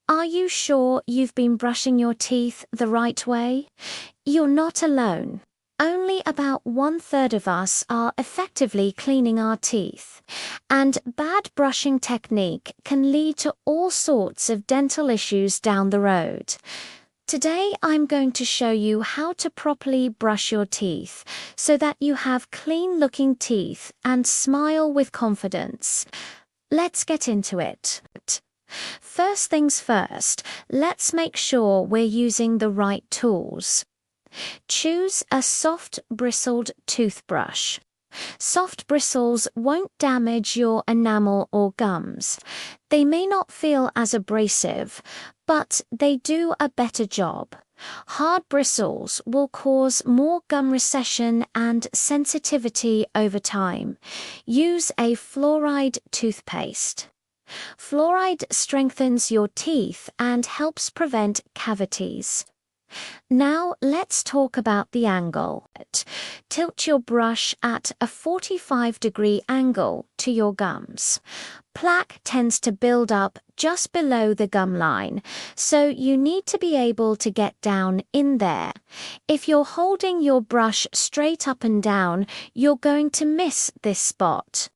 Are you sure you've been brushing your teeth the right way? You're not alone. Only about 1/3 of us are effectively cleaning our teeth, and bad brushing technique can lead to all sorts of dental issues down the road. Today I'm going to show you how to properly brush your teeth so that you have clean-looking teeth and smile with confidence. Let's get into it. First things first, let's make sure we're using the right tools. Choose a soft bristled toothbrush. Soft bristles won't damage your enamel or gums. They may not feel as abrasive, but they do a better job. Hard bristles will cause more gum recession and sensitivity over time. Use a fluoride toothpaste. Fluoride strengthens your teeth and helps prevent cavities. Now let's talk about the angle. Tilt your brush at a 45-degree angle to your gums. Plaque tends to build up just below the gum line, so you need to be able to get down in there. If you're holding your brush straight up and down, you're going to miss this spot.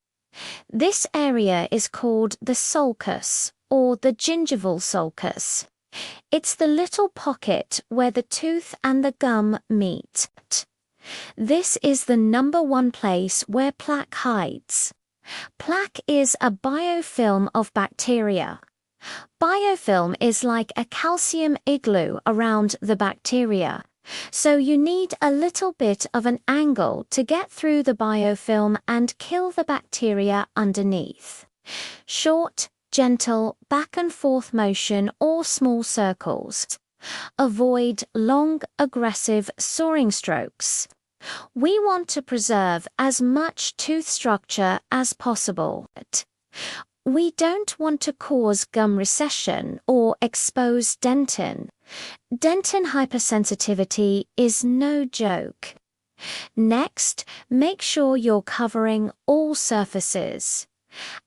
This area is called the sulcus, or the gingival sulcus. It's the little pocket where the tooth and the gum meet. This is the #1 place where plaque hides. Plaque is a biofilm of bacteria. Biofilm is like a calcium igloo around the bacteria, so you need a little bit of an angle to get through the biofilm and kill the bacteria underneath. Short, gentle back and forth motion or small circles. Avoid long, aggressive sawing strokes. We want to preserve as much tooth structure as possible. We don't want to cause gum recession or expose dentin. Dentin hypersensitivity is no joke. Next, make sure you're covering all surfaces.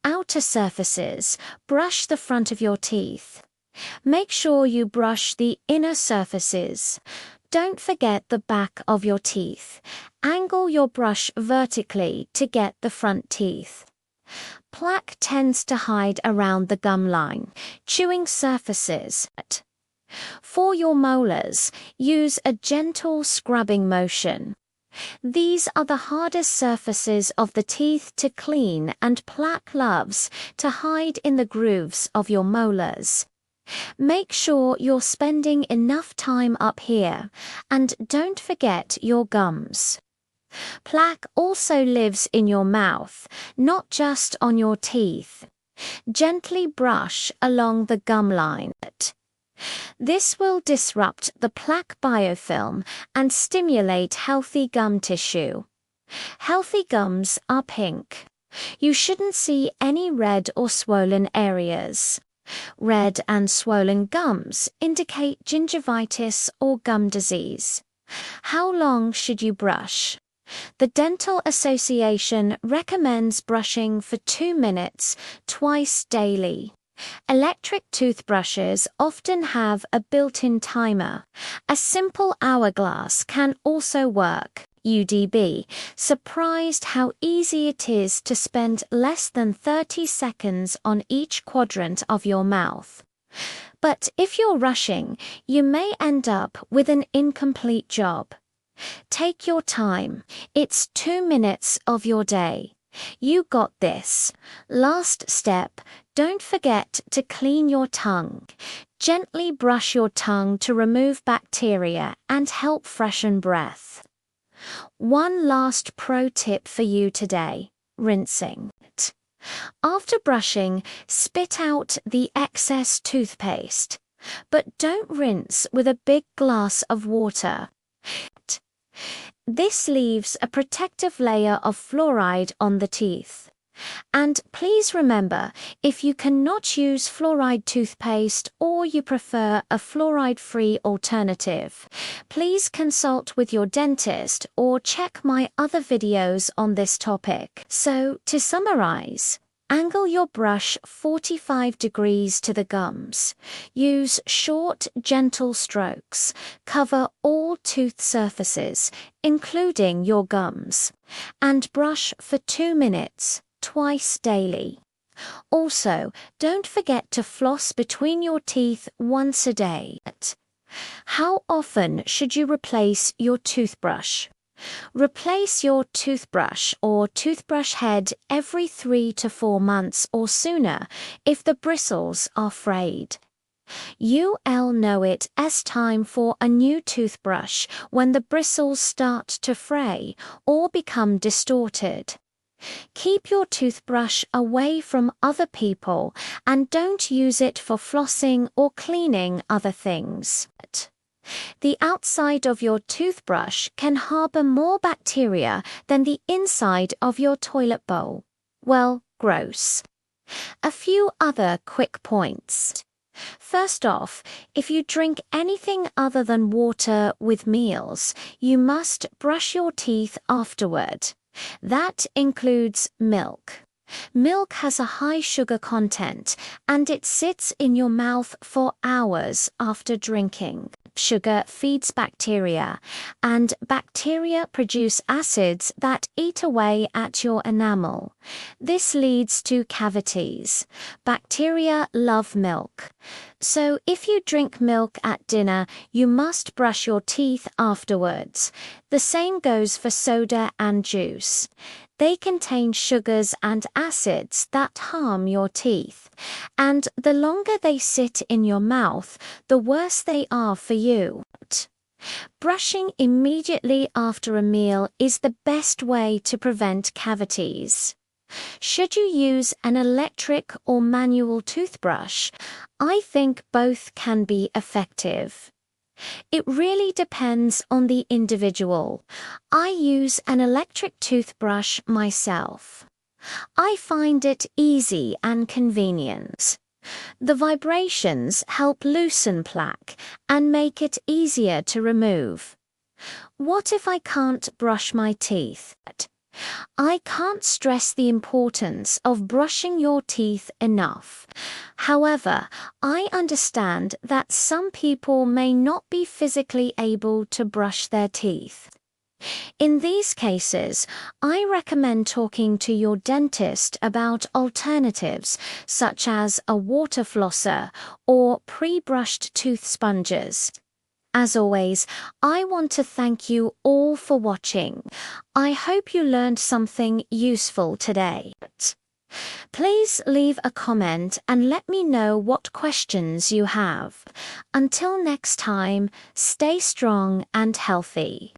Outer surfaces, brush the front of your teeth. Make sure you brush the inner surfaces. Don't forget the back of your teeth. Angle your brush vertically to get the front teeth. Plaque tends to hide around the gum line, chewing surfaces. For your molars, use a gentle scrubbing motion. These are the hardest surfaces of the teeth to clean, and plaque loves to hide in the grooves of your molars. Make sure you're spending enough time up here, and don't forget your gums. Plaque also lives in your mouth, not just on your teeth. Gently brush along the gum line. This will disrupt the plaque biofilm and stimulate healthy gum tissue. Healthy gums are pink. You shouldn't see any red or swollen areas. Red and swollen gums indicate gingivitis or gum disease. How long should you brush? The Dental Association recommends brushing for 2 minutes twice daily. Electric toothbrushes often have a built-in timer. A simple hourglass can also work. UDB, surprised how easy it is to spend less than 30 seconds on each quadrant of your mouth. But if you're rushing, you may end up with an incomplete job. Take your time. It's 2 minutes of your day. You got this. Last step, don't forget to clean your tongue. Gently brush your tongue to remove bacteria and help freshen breath. One last pro tip for you today: rinsing. After brushing, spit out the excess toothpaste, but don't rinse with a big glass of water. This leaves a protective layer of fluoride on the teeth. And please remember, if you cannot use fluoride toothpaste or you prefer a fluoride-free alternative, please consult with your dentist or check my other videos on this topic. So, to summarize, Angle your brush 45 degrees to the gums. Use short, gentle strokes. Cover all tooth surfaces, including your gums, and brush for 2 minutes, twice daily. Also, don't forget to floss between your teeth once a day. How often should you replace your toothbrush? Replace your toothbrush or toothbrush head every 3 to 4 months or sooner if the bristles are frayed. You'll know it as time for a new toothbrush when the bristles start to fray or become distorted. Keep your toothbrush away from other people and don't use it for flossing or cleaning other things. The outside of your toothbrush can harbor more bacteria than the inside of your toilet bowl. Well, gross. A few other quick points. First off, if you drink anything other than water with meals, you must brush your teeth afterward. That includes milk. Milk has a high sugar content, and it sits in your mouth for hours after drinking. Sugar feeds bacteria, and bacteria produce acids that eat away at your enamel. This leads to cavities. Bacteria love milk. So if you drink milk at dinner, you must brush your teeth afterwards. The same goes for soda and juice. They contain sugars and acids that harm your teeth, and the longer they sit in your mouth, the worse they are for you. Brushing immediately after a meal is the best way to prevent cavities. Should you use an electric or manual toothbrush? I think both can be effective. It really depends on the individual. I use an electric toothbrush myself. I find it easy and convenient. The vibrations help loosen plaque and make it easier to remove. What if I can't brush my teeth? I can't stress the importance of brushing your teeth enough. However, I understand that some people may not be physically able to brush their teeth. In these cases, I recommend talking to your dentist about alternatives such as a water flosser or pre-brushed tooth sponges. As always, I want to thank you all for watching. I hope you learned something useful today. Please leave a comment and let me know what questions you have. Until next time, stay strong and healthy.